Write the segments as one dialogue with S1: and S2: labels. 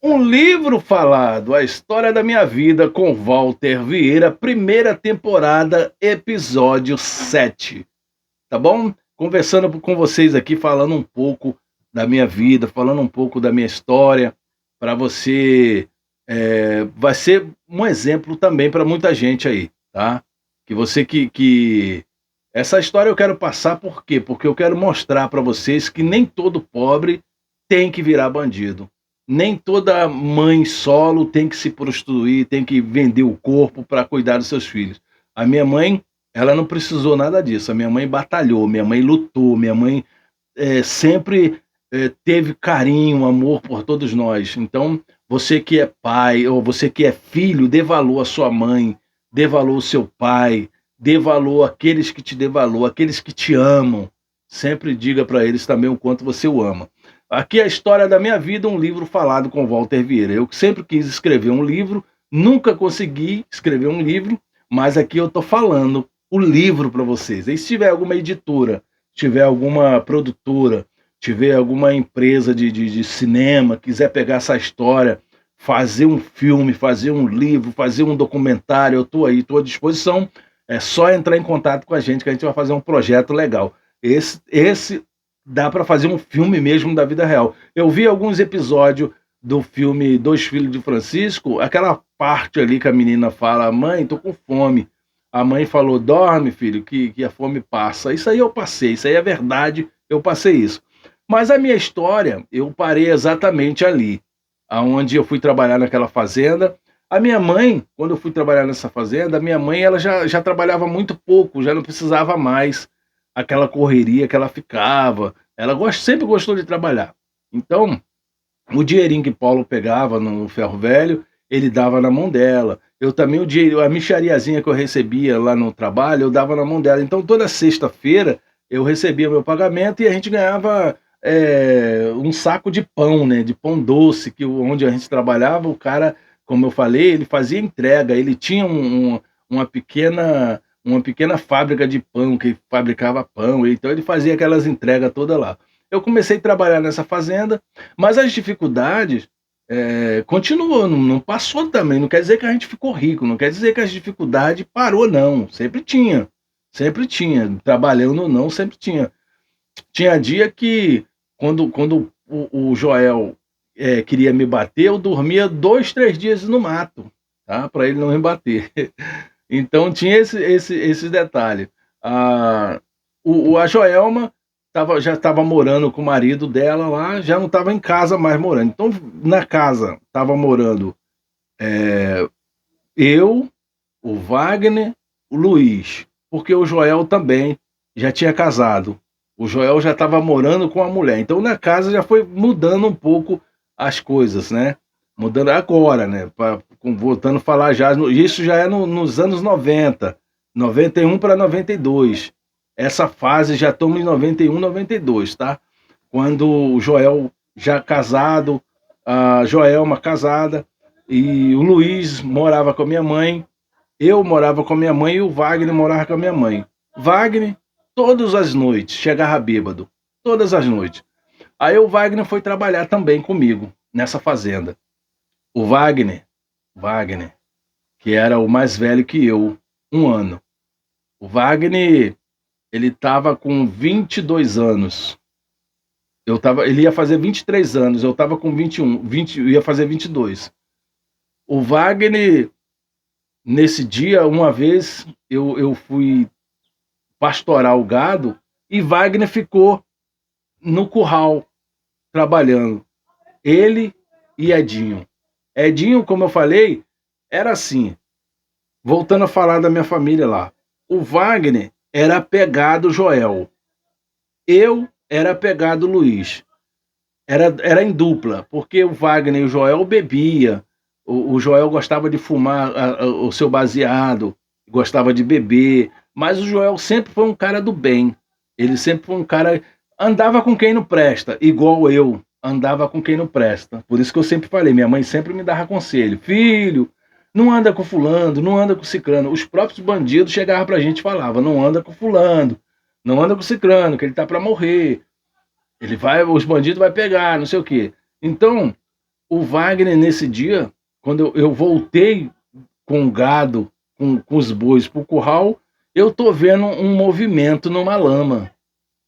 S1: Um livro falado, a história da minha vida com Walter Vieira, primeira temporada, episódio 7. Tá bom? Conversando com vocês aqui, falando um pouco da minha vida, falando um pouco da minha história, para você, vai ser um exemplo também para muita gente aí, tá? Que você que essa história eu quero passar por quê? Porque eu quero mostrar para vocês que nem todo pobre tem que virar bandido. Nem toda mãe solo tem que se prostituir, tem que vender o corpo para cuidar dos seus filhos. A minha mãe, ela não precisou nada disso, a minha mãe batalhou, minha mãe lutou, minha mãe, sempre, teve carinho, amor por todos nós. Então, você que é pai ou você que é filho, dê valor à sua mãe, dê valor ao seu pai, dê valor àqueles que te dê valor, aqueles que te amam. Sempre diga para eles também o quanto você o ama. Aqui é a história da minha vida, um livro falado com Walter Vieira. Eu sempre quis escrever um livro, nunca consegui escrever um livro, mas aqui eu estou falando o livro para vocês. E se tiver alguma editora, tiver alguma produtora, tiver alguma empresa de cinema, quiser pegar essa história, fazer um filme, fazer um livro, fazer um documentário, eu estou aí, estou à disposição. É só entrar em contato com a gente que a gente vai fazer um projeto legal. Esse dá para fazer um filme mesmo da vida real. Eu vi alguns episódios do filme Dois Filhos de Francisco, aquela parte ali que a menina fala: mãe, tô com fome. A mãe falou: dorme, filho, que a fome passa. Isso aí eu passei, isso aí é verdade, eu passei isso. Mas a minha história, eu parei exatamente ali, aonde eu fui trabalhar naquela fazenda. A minha mãe, quando eu fui trabalhar nessa fazenda, a minha mãe ela já trabalhava muito pouco, já não precisava mais aquela correria que ela ficava. Ela sempre gostou de trabalhar. Então, o dinheirinho que Paulo pegava no ferro velho, ele dava na mão dela. Eu também, o dinheiro, a mixariazinha que eu recebia lá no trabalho, eu dava na mão dela. Então, toda sexta-feira, eu recebia meu pagamento e a gente ganhava um saco de pão, né? De pão doce, que onde a gente trabalhava, o cara, como eu falei, ele fazia entrega, ele tinha uma pequena fábrica de pão, que fabricava pão, então ele fazia aquelas entregas toda lá. Eu comecei a trabalhar nessa fazenda, mas as dificuldades, continuou, não passou também, não quer dizer que a gente ficou rico, não quer dizer que as dificuldades parou não, sempre tinha, trabalhando ou não, sempre tinha. Tinha dia que quando o Joel, queria me bater, eu dormia 2, 3 dias no mato, tá, para ele não me bater. Então tinha esse detalhe. A a Joelma já estava morando com o marido dela lá, já não estava em casa mais morando. Então, na casa estava morando, eu, o Wagner, o Luiz, porque o Joel também já tinha casado. O Joel já estava morando com a mulher. Então na casa já foi mudando um pouco as coisas, né? Mudando agora, né? Voltando a falar já, isso já é nos anos 90, 91 para 92. Essa fase já estamos em 91, 92, tá? Quando o Joel já casado, a Joelma casada, e o Luiz morava com a minha mãe, eu morava com a minha mãe e o Wagner morava com a minha mãe. Wagner, todas as noites, chegava bêbado. Todas as noites. Aí o Wagner foi trabalhar também comigo, nessa fazenda. O Wagner, que era o mais velho que eu, um ano. O Wagner, ele estava com 22 anos. Ele ia fazer 23 anos, eu estava com 21, 20, eu ia fazer 22. O Wagner, nesse dia, uma vez, eu fui pastorar o gado e Wagner ficou no curral trabalhando. Ele e Edinho. Edinho, como eu falei, era assim. Voltando a falar da minha família lá. O Wagner era apegado Joel. Eu era apegado Luiz. Era em dupla, porque o Wagner e o Joel bebia. O Joel gostava de fumar o seu baseado, gostava de beber, mas o Joel sempre foi um cara do bem. Ele sempre foi um cara. Andava com quem não presta, igual eu andava com quem não presta. Por isso que eu sempre falei, minha mãe sempre me dava conselho: filho, não anda com fulano, não anda com ciclano. Os próprios bandidos chegavam pra gente e falavam: não anda com fulano, não anda com ciclano, que ele tá para morrer. Ele vai, os bandidos vai pegar, não sei o quê. Então, O Wagner, nesse dia, quando eu voltei com o gado, com os bois pro curral, eu tô vendo um movimento numa lama.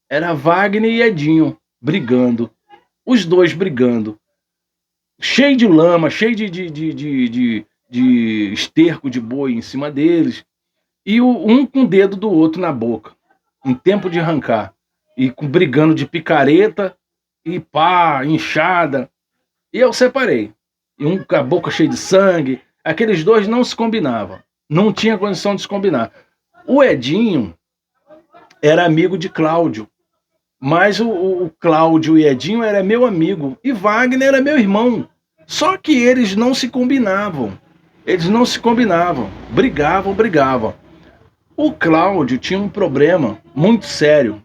S1: Era Wagner e Edinho brigando, os dois brigando, cheio de lama, cheio de esterco de boi em cima deles, e um com o dedo do outro na boca, em tempo de arrancar, e brigando de picareta, e pá, inchada. E eu separei. E um com a boca cheia de sangue. Aqueles dois não se combinavam. Não tinha condição de se combinar. O Edinho era amigo de Cláudio. Mas o Cláudio e Edinho era meu amigo. E Wagner era meu irmão. Só que eles não se combinavam. Eles não se combinavam. Brigavam. O Cláudio tinha um problema muito sério.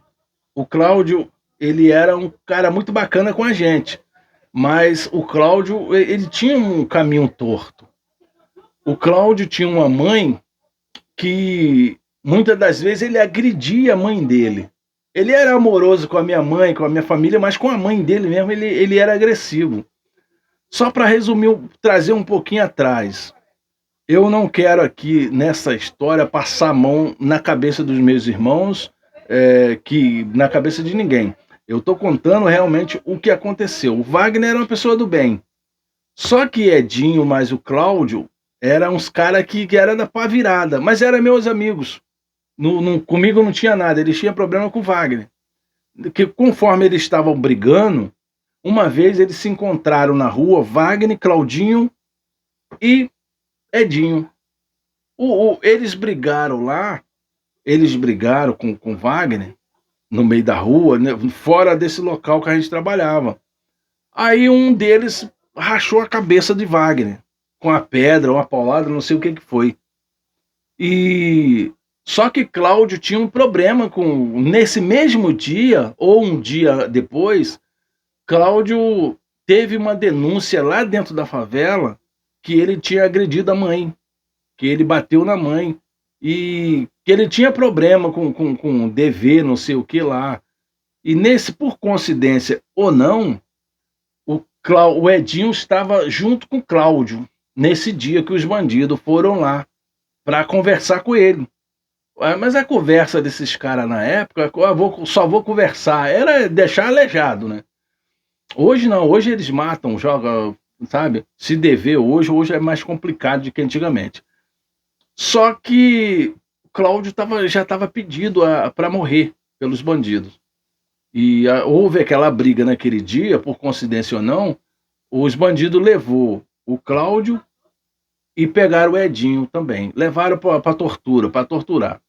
S1: O Cláudio, ele era um cara muito bacana com a gente. Mas o Cláudio, ele tinha um caminho torto. O Cláudio tinha uma mãe que muitas das vezes ele agredia a mãe dele. Ele era amoroso com a minha mãe, com a minha família, mas com a mãe dele mesmo ele era agressivo. Só para resumir, trazer um pouquinho atrás. Eu não quero aqui, nessa história, passar a mão na cabeça dos meus irmãos, que na cabeça de ninguém. Eu estou contando realmente o que aconteceu. O Wagner era uma pessoa do bem. Só que Edinho mais o Cláudio eram uns caras que era da pá virada, mas eram meus amigos. Comigo não tinha nada, eles tinham problema com o Wagner. Que conforme eles estavam brigando, uma vez eles se encontraram na rua, Wagner, Claudinho e Edinho. Eles brigaram lá, eles brigaram com Wagner, no meio da rua, né, fora desse local que a gente trabalhava. Aí um deles rachou a cabeça de Wagner, com a pedra, uma paulada, não sei o que foi. E só que Cláudio tinha um problema com... Nesse mesmo dia, ou um dia depois, Cláudio teve uma denúncia lá dentro da favela que ele tinha agredido a mãe, que ele bateu na mãe, e que ele tinha problema com dever, não sei o que lá. E nesse, por coincidência ou não, o Edinho estava junto com o Cláudio, nesse dia que os bandidos foram lá para conversar com ele. Mas a conversa desses caras na época, só vou conversar, era deixar aleijado, né? Hoje não, hoje eles matam, jogam, sabe? Se dever hoje é mais complicado do que antigamente. Só que o Cláudio já estava pedido para morrer pelos bandidos. E houve aquela briga naquele dia, por coincidência ou não, os bandidos levou o Cláudio e pegaram o Edinho também. Levaram para torturar.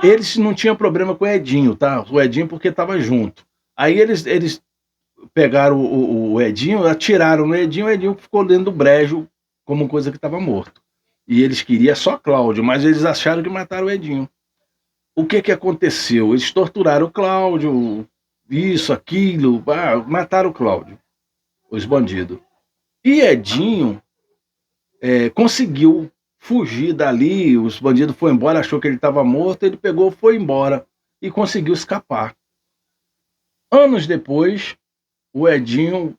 S1: Eles não tinham problema com o Edinho, tá? O Edinho porque estava junto. Aí eles pegaram o Edinho, atiraram no Edinho, o Edinho ficou dentro do brejo como coisa que estava morto. E eles queriam só Cláudio, mas eles acharam que mataram o Edinho. O que aconteceu? Eles torturaram o Cláudio, isso, aquilo, mataram o Cláudio, os bandidos. E Edinho conseguiu fugir dali, os bandidos foram embora, achou que ele estava morto, ele pegou, foi embora e conseguiu escapar. Anos depois, o Edinho,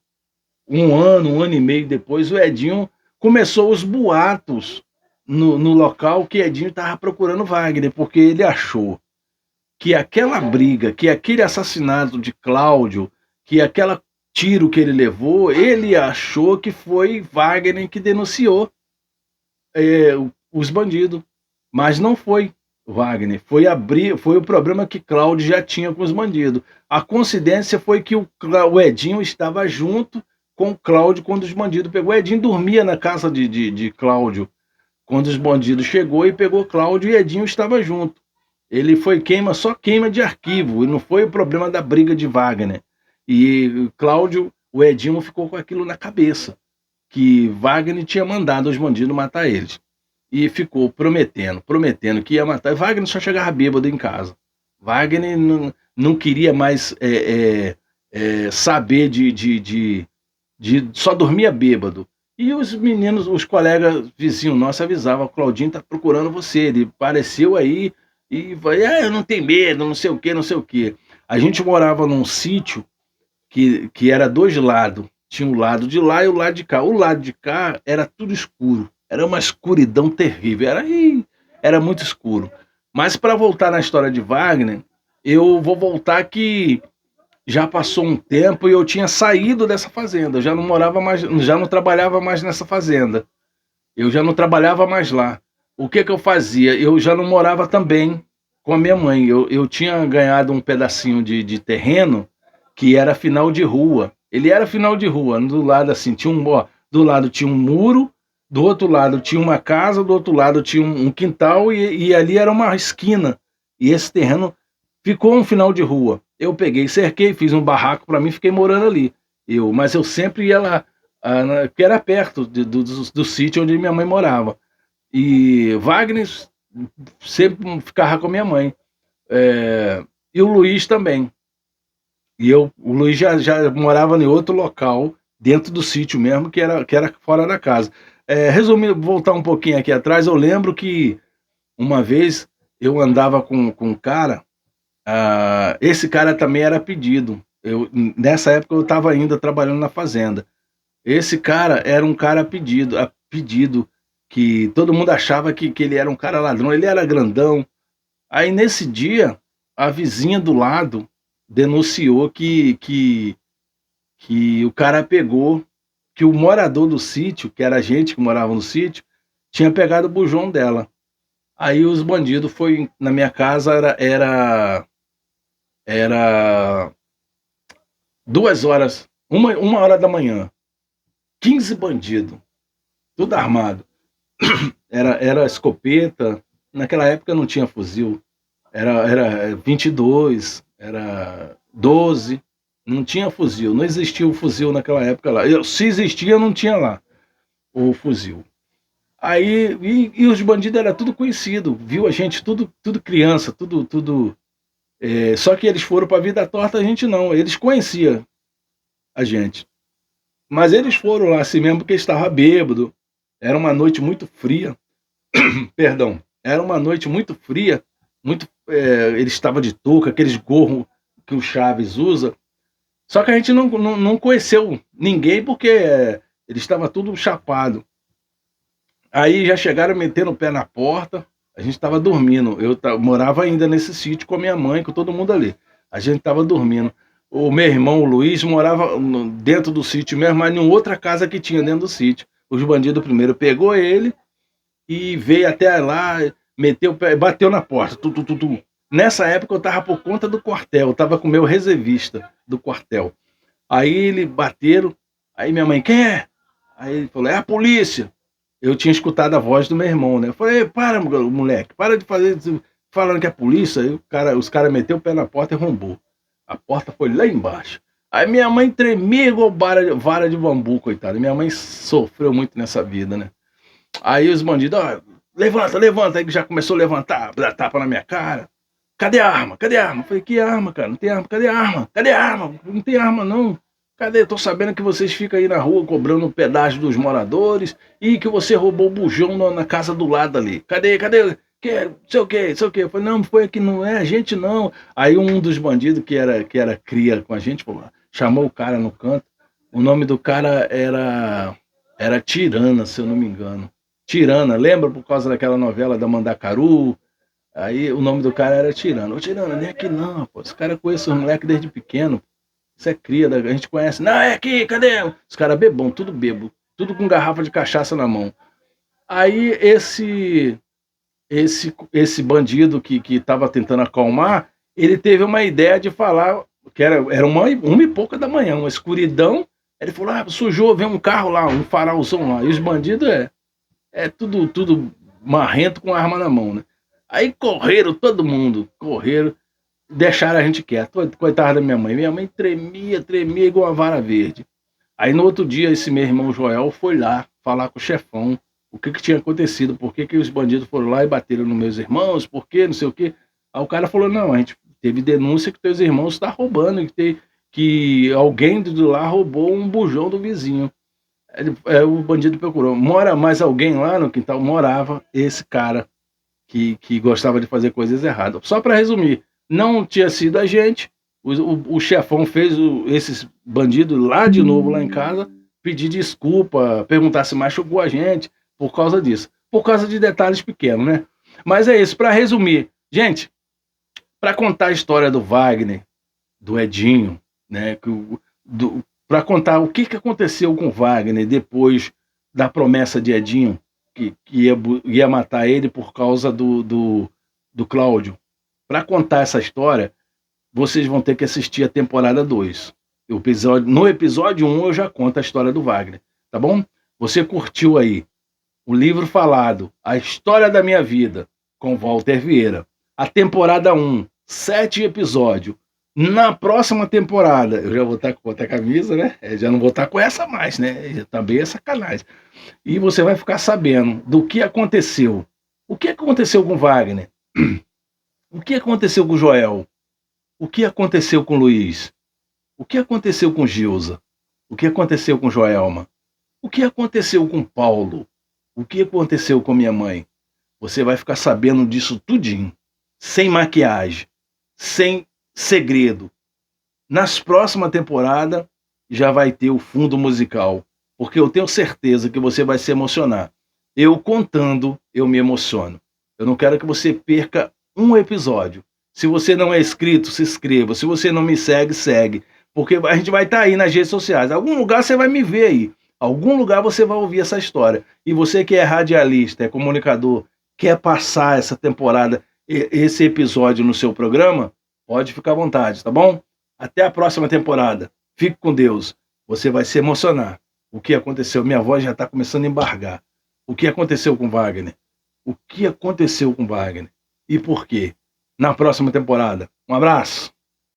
S1: um ano e meio depois, o Edinho começou os boatos no local que Edinho estava procurando Wagner, porque ele achou que aquela briga, que aquele assassinato de Cláudio, que aquele tiro que ele levou, ele achou que foi Wagner que denunciou os bandidos, mas não foi Wagner, foi o problema que Cláudio já tinha com os bandidos. A coincidência foi que o Edinho estava junto com o Cláudio quando os bandidos pegou. O Edinho dormia na casa de Cláudio quando os bandidos chegou e pegou Cláudio, e Edinho estava junto. Ele foi só queima de arquivo, e não foi o problema da briga de Wagner. E Cláudio, o Edinho ficou com aquilo na cabeça, que Wagner tinha mandado os bandidos matar eles. E ficou prometendo que ia matar. Wagner só chegava bêbado em casa. Wagner não queria mais saber só dormia bêbado. E os meninos, os colegas vizinhos nossos avisavam: o Claudinho tá procurando você, ele apareceu aí e vai, eu não tenho medo, não sei o que. A gente morava num sítio que era 2 lados. Tinha o lado de lá e o lado de cá. O lado de cá era tudo escuro. Era uma escuridão terrível. Era muito escuro. Mas para voltar na história de Wagner, eu vou voltar que já passou um tempo e eu tinha saído dessa fazenda. Eu já não morava mais, já não trabalhava mais nessa fazenda. Eu já não trabalhava mais lá. O que eu fazia? Eu já não morava também com a minha mãe. Eu tinha ganhado um pedacinho de terreno que era final de rua. Ele era final de rua. Do lado assim, do lado tinha um muro, do outro lado tinha uma casa, do outro lado tinha um quintal e ali era uma esquina. E esse terreno ficou um final de rua. Eu peguei, cerquei, fiz um barraco para mim, fiquei morando ali. Mas eu sempre ia lá, que era perto do sítio onde minha mãe morava. E Wagner sempre ficava com a minha mãe. E o Luiz também. O Luiz já morava em outro local, dentro do sítio mesmo, que era fora da casa. Resumindo, voltar um pouquinho aqui atrás, eu lembro que uma vez eu andava com um cara, esse cara também era pedido. Nessa época eu estava ainda trabalhando na fazenda. Esse cara era um cara pedido, que todo mundo achava que ele era um cara ladrão, ele era grandão. Aí nesse dia, a vizinha do lado denunciou que o cara pegou, que o morador do sítio, que era a gente que morava no sítio, tinha pegado o bujão dela. Aí os bandidos foi na minha casa, era 2 horas, uma hora da manhã, 15 bandidos, tudo armado. Era escopeta, naquela época não tinha fuzil, era 22, era 12, não tinha fuzil, não existia o fuzil naquela época lá. Se existia, não tinha lá o fuzil. Aí, os bandidos era tudo conhecido, viu a gente, tudo criança, tudo. Só que eles foram para a vida torta, a gente não, eles conheciam a gente. Mas eles foram lá assim mesmo porque estava bêbado. Era uma noite muito fria. Perdão. Era uma noite muito fria. Ele estava de touca, aqueles gorros que o Chaves usa. Só que a gente não conheceu ninguém porque ele estava tudo chapado. Aí já chegaram metendo o pé na porta. A gente estava dormindo. Eu morava ainda nesse sítio com a minha mãe, com todo mundo ali. A gente estava dormindo. O meu irmão, o Luiz, morava dentro do sítio mesmo, mas em outra casa que tinha dentro do sítio. Os bandidos primeiro pegou ele e veio até lá, meteu o pé, bateu na porta. Nessa época eu estava por conta do quartel, eu estava com o meu reservista do quartel. Aí eles bateram, aí minha mãe, quem é? Aí ele falou, é a polícia. Eu tinha escutado a voz do meu irmão, né? Eu falei, para, moleque, para de fazer, falando que é polícia. Aí os caras meteu o pé na porta e rombou. A porta foi lá embaixo. Aí minha mãe tremia igual vara de bambu, coitada. Minha mãe sofreu muito nessa vida, né? Aí os bandidos, levanta. Aí já começou a levantar, dar tapa na minha cara. Cadê a arma? Cadê a arma? Eu falei, que arma, cara? Não tem arma. Cadê a arma? Cadê a arma? Não tem arma, não. Cadê? Tô sabendo que vocês ficam aí na rua cobrando um pedágio dos moradores e que você roubou o bujão na casa do lado ali. Cadê? Que, sei o que. Eu falei, não, foi aqui, não é a gente não. Aí um dos bandidos que era cria com a gente, chamou o cara no canto. O nome do cara era Tirana, se eu não me engano. Tirana, lembra por causa daquela novela da Mandacaru? Aí o nome do cara era Tirana. Ô Tirana, nem aqui não, pô. Esse cara conhece os moleques desde pequeno. Isso é cria, a gente conhece. Não, é aqui, cadê? Os caras bebão, tudo bebo. Tudo com garrafa de cachaça na mão. Aí esse bandido que estava tentando acalmar, ele teve uma ideia de falar, que era uma e pouca da manhã, uma escuridão. Ele falou, sujou, vem um carro lá, um farolzão lá. E os bandidos tudo marrento com arma na mão, né? Aí correram, todo mundo, deixaram a gente quieto. Coitada da minha mãe. Minha mãe tremia igual uma vara verde. Aí no outro dia, esse meu irmão Joel foi lá falar com o chefão o que tinha acontecido, por que os bandidos foram lá e bateram nos meus irmãos, por quê, não sei o quê. Aí o cara falou, não, a gente teve denúncia que teus irmãos estão roubando, que alguém de lá roubou um bujão do vizinho. O bandido procurou, mora mais alguém lá no quintal? Morava esse cara que gostava de fazer coisas erradas. Só para resumir, não tinha sido a gente, O chefão fez esses bandidos lá de novo lá em casa pedir desculpa, perguntar se machucou a gente por causa disso. Por causa de detalhes pequenos, né? Mas é isso, para resumir. Gente, para contar a história do Wagner, do Edinho, né? Para contar o que aconteceu com o Wagner depois da promessa de Edinho, que ia matar ele por causa do Cláudio. Para contar essa história, vocês vão ter que assistir a temporada 2. No episódio 1 eu já conto a história do Wagner, tá bom? Você curtiu aí o livro falado, A História da Minha Vida, com Walter Vieira. A temporada 1, 7 episódios. Na próxima temporada, eu já vou estar com outra camisa, né? Já não vou estar com essa mais, né? Também é sacanagem. E você vai ficar sabendo do que aconteceu. O que aconteceu com Wagner? O que aconteceu com Joel? O que aconteceu com Luiz? O que aconteceu com Gilza? O que aconteceu com Joelma? O que aconteceu com Paulo? O que aconteceu com minha mãe? Você vai ficar sabendo disso tudinho. Sem maquiagem. Sem segredo. Nas próximas temporadas já vai ter o fundo musical. Porque eu tenho certeza que você vai se emocionar. Eu contando, eu me emociono. Eu não quero que você perca um episódio. Se você não é inscrito, se inscreva. Se você não me segue, segue. Porque a gente vai estar aí nas redes sociais. Algum lugar você vai me ver aí. Algum lugar você vai ouvir essa história. E você que é radialista, é comunicador, quer passar essa temporada, esse episódio no seu programa, pode ficar à vontade, tá bom? Até a próxima temporada. Fique com Deus. Você vai se emocionar. O que aconteceu? Minha voz já está começando a embargar. O que aconteceu com Wagner? O que aconteceu com Wagner? E por quê? Na próxima temporada. Um abraço.